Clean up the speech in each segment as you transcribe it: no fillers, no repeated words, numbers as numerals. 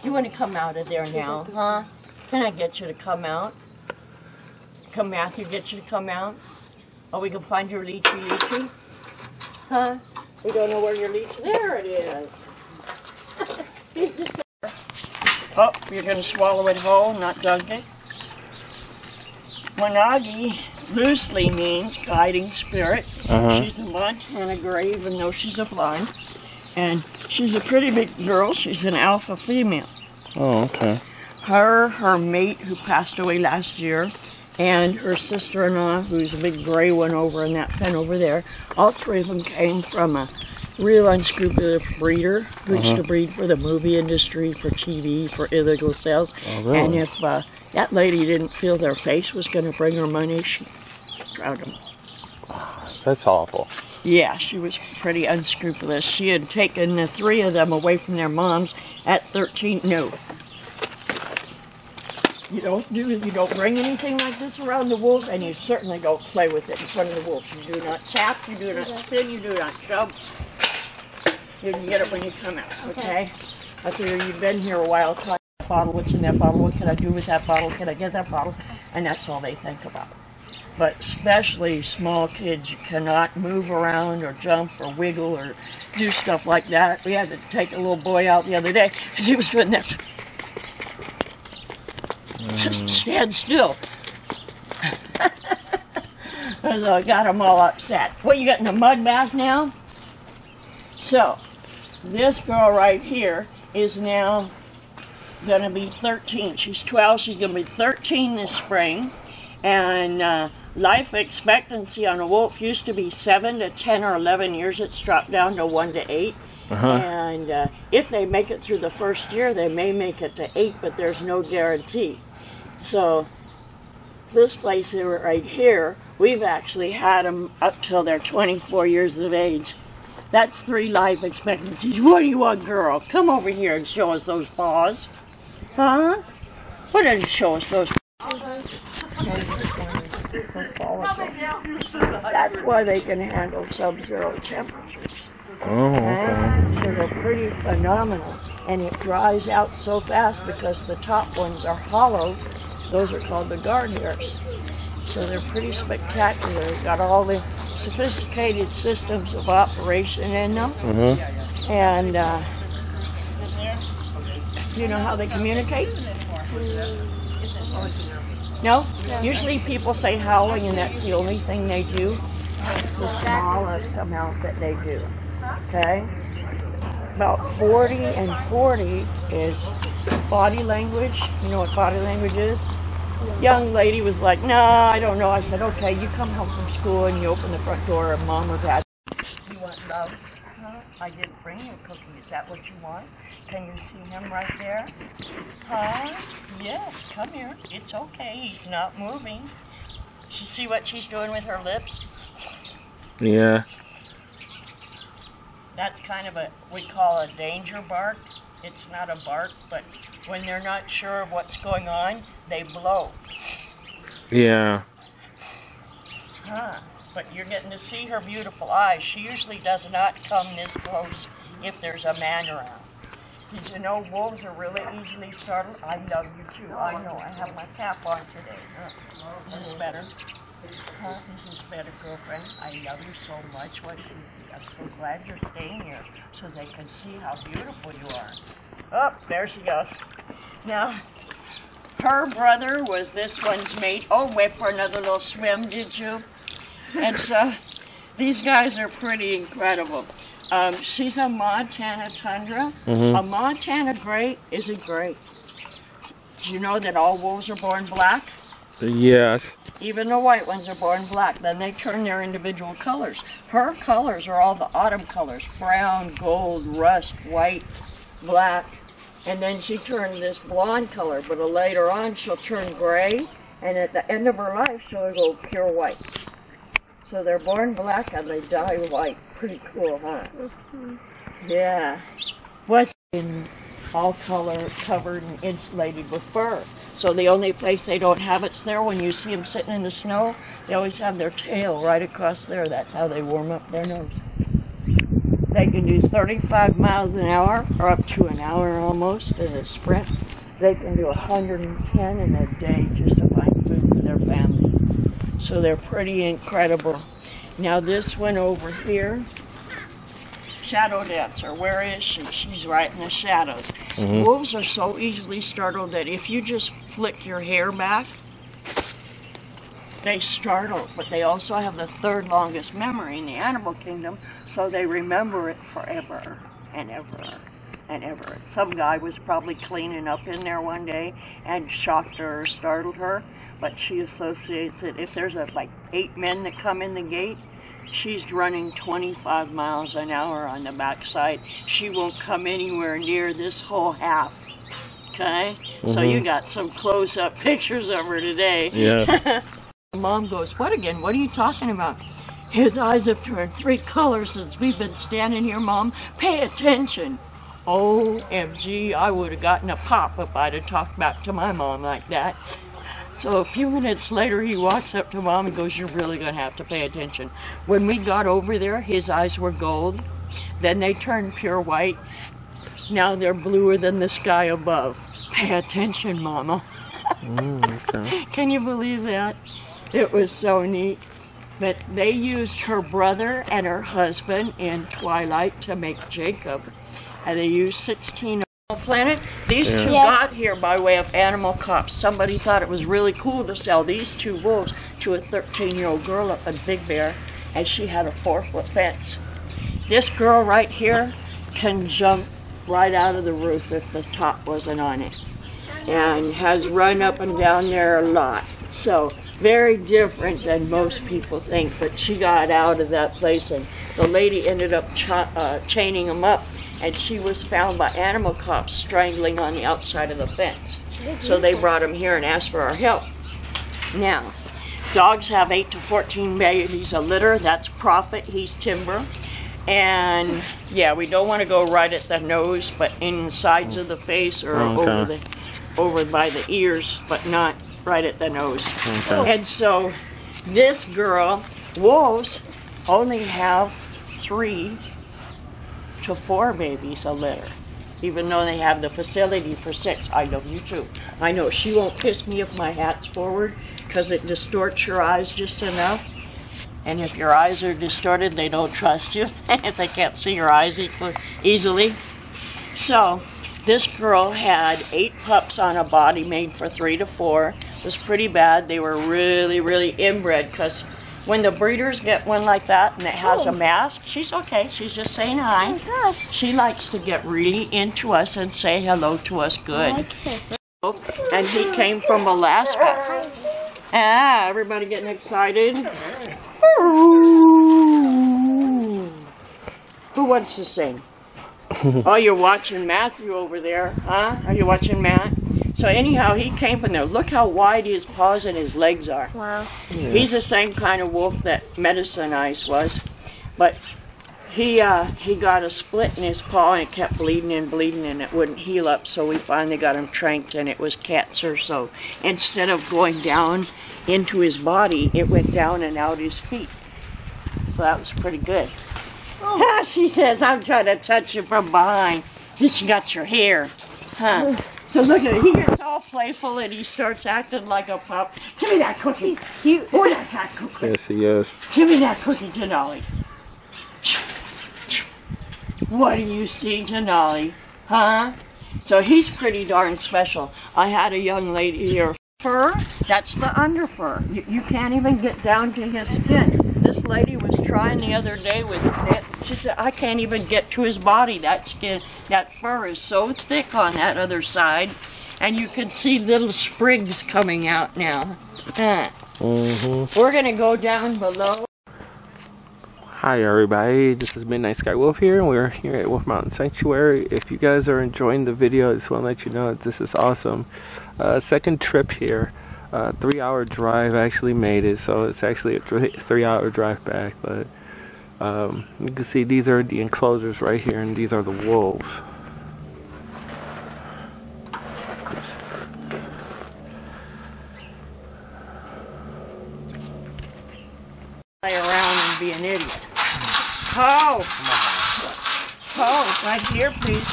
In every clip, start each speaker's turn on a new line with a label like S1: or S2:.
S1: You want to come out of there now, huh? Can I get you to come out? Can Matthew get you to come out? Oh, we can find your leechy? Huh? We don't know where your leech... There it is. He's just... Oh, you're going to swallow it whole, not dunk it. Wanagi loosely means guiding spirit. She's a Montana gray, even though she's a blonde. And she's a pretty big girl. She's an alpha female.
S2: Oh, okay.
S1: Her mate who passed away last year, and her sister-in-law, who's a big gray one over in that pen over there, all three of them came from a real unscrupulous breeder who used to breed for the movie industry, for TV, for illegal sales.
S2: Oh, really?
S1: And if that lady didn't feel their face was going to bring her money, she drowned them.
S2: That's awful.
S1: Yeah, she was pretty unscrupulous. She had taken the three of them away from their moms at 13. No. You don't bring anything like this around the wolves, and you certainly don't play with it in front of the wolves. You do not tap, you do not spin, you do not shove. You can get it when you come out, okay? I figure you've been here a while, try that bottle, what's in that bottle, what can I do with that bottle, can I get that bottle? And that's all they think about. But especially small kids, you cannot move around or jump or wiggle or do stuff like that. We had to take a little boy out the other day because he was doing this. Just stand still. So I got them all upset. What, you got in a mud bath now? So, this girl right here is now going to be 13. She's 12. She's going to be 13 this spring. And life expectancy on a wolf used to be 7 to 10 or 11 years. It's dropped down to 1 to 8. And if they make it through the first year, they may make it to 8, but there's no guarantee. So this place here, right here, we've actually had them up till they're 24 years of age. That's 3 life expectancies. What do you want, girl? Come over here and show us those paws. Huh? What did you show us those paws? That's why they can handle sub-zero temperatures.
S2: Oh, okay.
S1: So they're pretty phenomenal. And it dries out so fast because the top ones are hollow. Those are called the guard hairs. So they're pretty spectacular. They've got all the sophisticated systems of operation in them. And you know how they communicate? No? Usually people say howling and that's the only thing they do. That's the smallest amount that they do. Okay? About 40 and 40 is body language. You know what body language is? Young lady was like, no, I don't know. I said, okay, you come home from school and you open the front door and mom or dad. You want loves? Huh? I didn't bring you a cookie. Is that what you want? Can you see him right there? Huh? Yes, come here. It's okay. He's not moving. You see what she's doing with her lips?
S2: Yeah.
S1: That's kind of we call a danger bark. It's not a bark, but when they're not sure of what's going on, they blow.
S2: Yeah.
S1: Huh. But you're getting to see her beautiful eyes. She usually does not come this close if there's a man around. Did you know wolves are really easily startled? I love you too. I know. I have my cap on today. Is this better? Huh? Is this better, girlfriend? I love you so much. I'm so glad you're staying here so they can see how beautiful you are. Oh, there she goes. Now, her brother was this one's mate. Oh, wait for another little swim, did you? And so, these guys are pretty incredible. She's a Montana tundra. A Montana gray is a gray. Do you know that all wolves are born black?
S2: Yes.
S1: Even the white ones are born black. Then they turn their individual colors. Her colors are all the autumn colors. Brown, gold, rust, white, black. And then she turned this blonde color, but later on she'll turn gray. And at the end of her life, she'll go pure white. So they're born black and they die white. Pretty cool, huh? Yeah. What's in all color, covered and insulated with fur. So the only place they don't have it's there when you see them sitting in the snow, they always have their tail right across there. That's how they warm up their nose. They can do 35 miles an hour, or up to an hour almost in a sprint. They can do 110 in a day just to find food for their family. So they're pretty incredible. Now this one over here, shadow dancer, where is she? She's right in the shadows. Wolves are so easily startled that if you just flick your hair back, they startle, but they also have the third longest memory in the animal kingdom, so they remember it forever and ever and ever. Some guy was probably cleaning up in there one day and shocked her or startled her, but she associates it. If there's like 8 men that come in the gate, she's running 25 miles an hour on the backside. She won't come anywhere near this whole half. Okay? So you got some close-up pictures of her today.
S2: Yeah.
S1: Mom goes, what again? What are you talking about? His eyes have turned 3 colors since we've been standing here, Mom. Pay attention. OMG, I would have gotten a pop if I'd have talked back to my mom like that. So a few minutes later, he walks up to Mom and goes, you're really going to have to pay attention. When we got over there, his eyes were gold. Then they turned pure white. Now they're bluer than the sky above. Pay attention, Mama.
S2: Okay.
S1: Can you believe that? It was so neat. But they used her brother and her husband in Twilight to make Jacob. And they used 16 on the planet. These two got here by way of animal cops. Somebody thought it was really cool to sell these 2 wolves to a 13-year-old girl up in Big Bear, and she had a 4-foot fence. This girl right here can jump right out of the roof if the top wasn't on it, and has run up and down there a lot. So very different than most people think, but she got out of that place, and the lady ended up chaining them up, and she was found by animal cops strangling on the outside of the fence. So they brought him here and asked for our help. Now, dogs have 8 to 14 babies a litter. That's Prophet. He's timber. And yeah, we don't want to go right at the nose, but in the sides of the face or over by the ears, but not right at the nose. And so this girl, wolves only have 3 to 4 babies a litter, even though they have the facility for 6. I know you too. I know she won't kiss me if my hat's forward because it distorts your eyes just enough. And if your eyes are distorted, they don't trust you if they can't see your eyes easily. So this girl had 8 pups on a body made for 3 to 4. It was pretty bad. They were really, really inbred, because when the breeders get one like that and it has a mask, she's okay. She's just saying hi. Oh my gosh. She likes to get really into us and say hello to us good. And he came from Alaska. Ah, everybody getting excited? Who wants to sing? Oh, you're watching Matthew over there, huh? Are you watching Matt? So anyhow, he came from there. Look how wide his paws and his legs are. Wow. Yeah. He's the same kind of wolf that Medicine Eyes was. But he got a split in his paw and it kept bleeding and it wouldn't heal up. So we finally got him tranked and it was cancer. So instead of going down into his body, it went down and out his feet. So that was pretty good. Oh. She says, I'm trying to touch you from behind. Just you got your hair. Huh? So look at it. He gets all playful and he starts acting like a pup. Give me that cookie. He's cute. Oh, that's that cookie.
S2: Yes, he is.
S1: Give me that cookie, Denali. What do you see, Denali? Huh? So he's pretty darn special. I had a young lady here. Fur, that's the under fur. You can't even get down to his skin. This lady was trying the other day with it. She said, I can't even get to his body. That skin, that fur is so thick on that other side. And you can see little sprigs coming out now. We're going to go down below.
S2: Hi everybody, this is Midnight Sky Wolf here, and we're here at Wolf Mountain Sanctuary. If you guys are enjoying the video, I just want to let you know that this is awesome. Second trip here, 3-hour drive. I actually made it, so it's actually a 3-hour drive back. But you can see these are the enclosures right here, and these are the wolves.
S1: Play around and be an idiot. Oh! Oh, right here, please.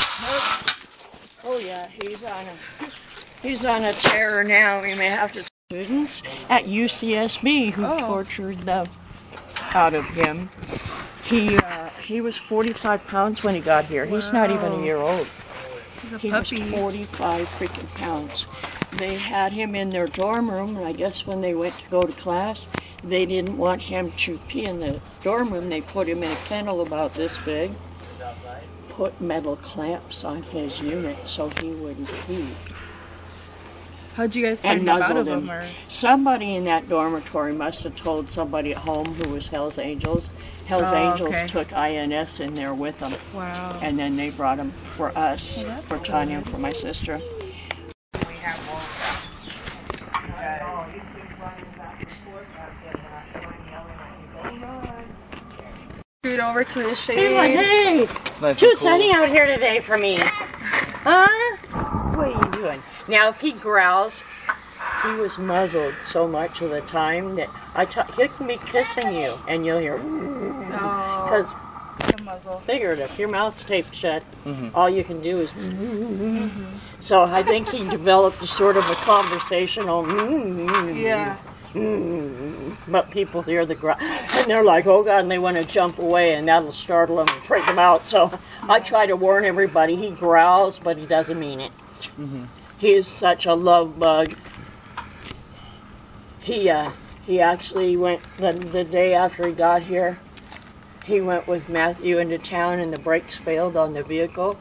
S1: Oh yeah, he's on a terror now. We may have to. Students at UCSB who tortured the out of him. He was 45 pounds when he got here. He's not even a year old. He was 45 freaking pounds. They had him in their dorm room, and I guess when they went to go to class, they didn't want him to pee in the dorm room. They put him in a kennel about this big, put metal clamps on his unit so he wouldn't pee.
S3: How'd you guys find out of him?
S1: Somebody in that dormitory must have told somebody at home who was Hell's Angels. Hell's Angels took INS in there with them.
S3: Wow.
S1: And then they brought him for us, for Tanya and for my sister. We have
S3: Scoot over to the shade.
S1: He's like, hey, it's too sunny out here today for me. Huh? What are you doing? Now, if he growls, he was muzzled so much of the time that he can be kissing you, and you'll hear, because figurative, your mouth's taped shut. All you can do is. So I think he developed a sort of a conversational. But people hear the growl, and they're like, oh God, and they want to jump away, and that'll startle them and freak them out. So I try to warn everybody, he growls, but he doesn't mean it. He is such a love bug. He actually went, the day after he got here, he went with Matthew into town, and the brakes failed on the vehicle.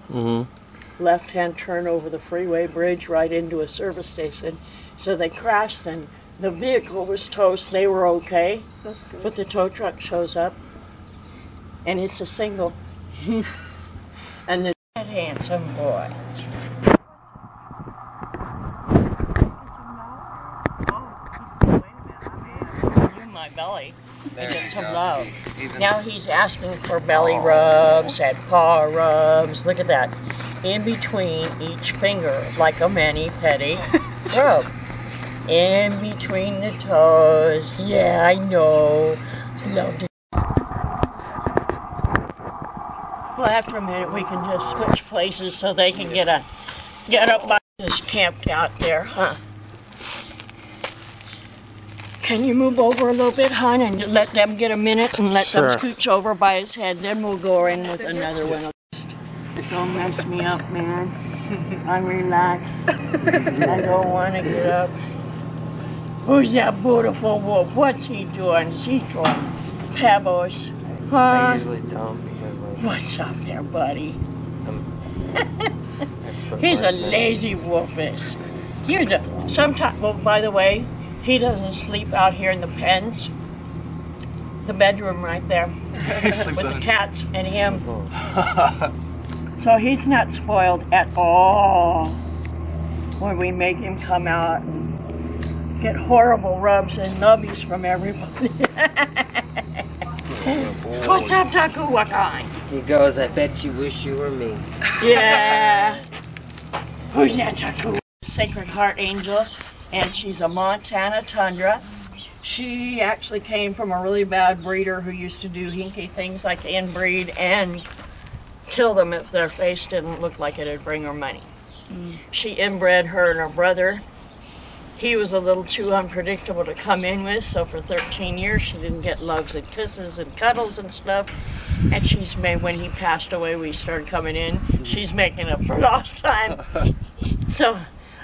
S1: Left-hand turn over the freeway bridge right into a service station. So they crashed, and the vehicle was toast. They were okay.
S3: That's good.
S1: But the tow truck shows up, and it's a single. And the handsome boy. My belly and get some love. Now he's asking for belly rubs and paw rubs. Look at that. In between each finger, like a mani-pedi rub. In between the toes. Yeah, I know. It's lovely. Well, after a minute, we can just switch places so they can get up by this camped out there, huh? Can you move over a little bit, hon, and let them get a minute and let them scooch over by his head? Then we'll go in with another one. Don't mess me up, man. I'm relaxed. I don't want to get up. Who's that beautiful wolf? What's he doing? Is he throwing pebbles? Huh?
S2: I usually don't because
S1: What's up there, buddy? He's a lazy wolfish. Sometimes, well, by the way, he doesn't sleep out here in the pens. The bedroom right there. With the cats and him. So he's not spoiled at all when we make him come out and get horrible rubs and nubbies from everybody. What's up, Taku Wakai?
S4: He goes, I bet you wish you were me.
S1: Yeah. Who's that, Taku? Sacred Heart Angel. And she's a Montana Tundra. She actually came from a really bad breeder who used to do hinky things like inbreed and kill them if their face didn't look like it'd bring her money. She inbred her and her brother. He was a little too unpredictable to come in with, so for 13 years she didn't get loves and kisses and cuddles and stuff. And she's made, when he passed away, we started coming in. She's making up for lost time. So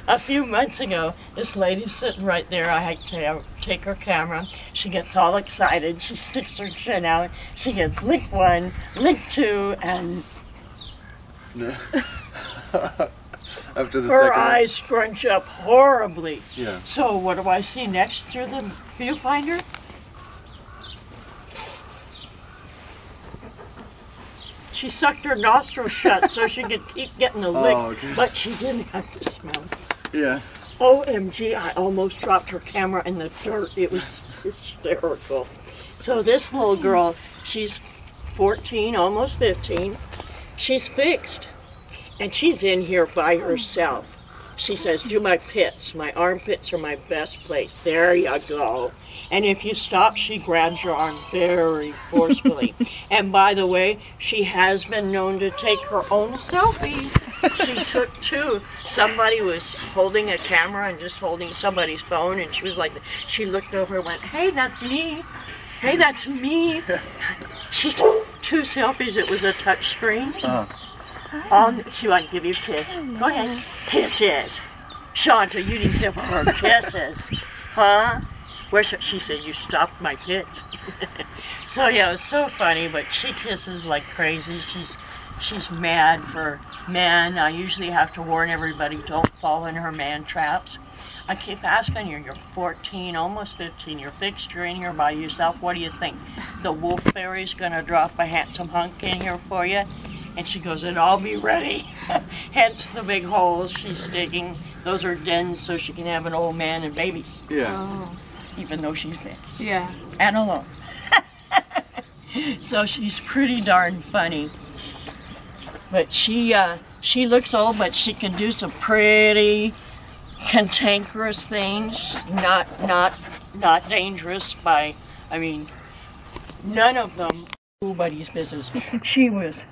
S1: a few months ago, this lady's sitting right there. I take her camera. She gets all excited. She sticks her chin out. She gets lick 1, lick 2, and
S5: after the
S1: her eyes scrunch up horribly.
S5: Yeah.
S1: So what do I see next through the viewfinder? She sucked her nostrils shut so she could keep getting the lick, but she didn't have to smell.
S5: Yeah.
S1: OMG, I almost dropped her camera in the dirt. It was hysterical. So this little girl, she's 14, almost 15. She's fixed. And she's in here by herself. She says, do my pits. My armpits are my best place. There you go. And if you stop, she grabs your arm very forcefully. And by the way, she has been known to take her own selfies. She took 2. Somebody was holding a camera and just holding somebody's phone, and she was like, she looked over and went, hey, that's me. Hey, that's me. She took 2 selfies. It was a touch screen. She wanted to give you a kiss. Go ahead. Kisses. Shanta, you didn't give her kisses. Huh? She said, you stopped my pits. So yeah, it was so funny, but she kisses like crazy. She's mad for men. I usually have to warn everybody, don't fall in her man traps. I keep asking you, you're 14, almost 15, you're fixed, you're in here by yourself. What do you think? The wolf fairy's gonna drop a handsome hunk in here for you? And she goes, and I'll be ready. Hence the big holes she's digging. Those are dens so she can have an old man and babies.
S5: Yeah.
S3: Oh.
S1: Even though she's big.
S3: Yeah.
S1: And alone. So she's pretty darn funny. But she looks old, but she can do some pretty cantankerous things. Not dangerous by, I mean, none of them nobody's business. She was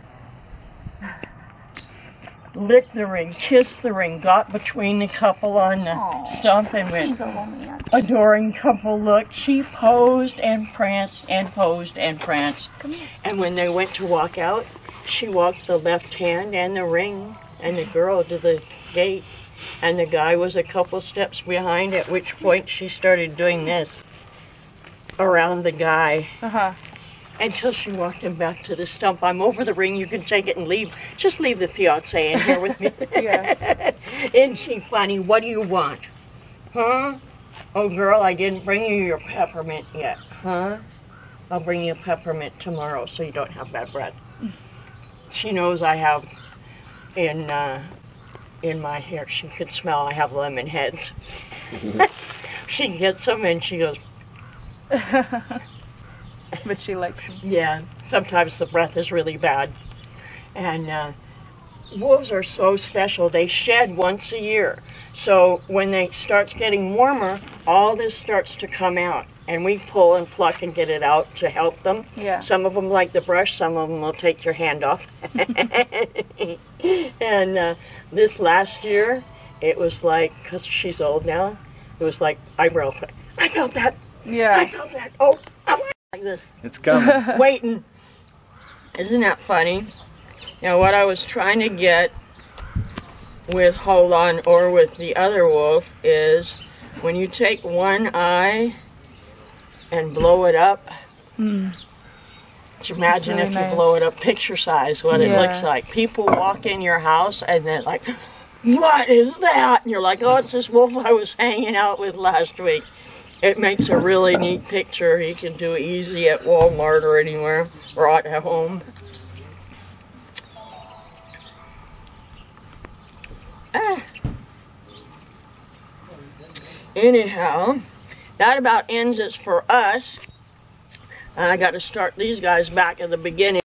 S1: licked the ring, kissed the ring, got between the couple on the stump and went,
S3: She's a woman, yeah.
S1: adoring couple look. She posed and pranced and posed and pranced.
S3: Come here.
S1: And when they went to walk out, she walked the left hand and the ring and the girl to the gate. And the guy was a couple steps behind, at which point she started doing this around the guy. Until she walked him back to the stump. I'm over the ring, you can take it and leave. Just leave the fiancé in here with me.
S3: Yeah.
S1: Isn't she funny? What do you want? Huh? Oh girl, I didn't bring you your peppermint yet. Huh? I'll bring you a peppermint tomorrow so you don't have bad breath. She knows I have in my hair, she can smell I have lemon heads. She gets them and she goes,
S3: But she likes them.
S1: yeah, sometimes the breath is really bad. And wolves are so special. They shed once a year. So when it starts getting warmer, all this starts to come out. And we pull and pluck and get it out to help them.
S3: Yeah.
S1: Some of them like the brush, some of them will take your hand off. And this last year, it was like, because she's old now, it was like eyebrow. I felt that.
S3: Yeah.
S1: I felt that. Oh, like this.
S5: It's coming.
S1: Waiting. Isn't that funny? Now what I was trying to get with Hold On or with the other wolf is when you take one eye and blow it up, just imagine
S3: really
S1: if
S3: nice.
S1: you blow it up picture size what it
S3: Yeah.
S1: looks like. People walk in your house and they're like, what is that? And you're like, oh, it's this wolf I was hanging out with last week. It makes a really neat picture. You can do easy at Walmart or anywhere, or at home. Anyhow, that about ends it for us. And I got to start these guys back at the beginning.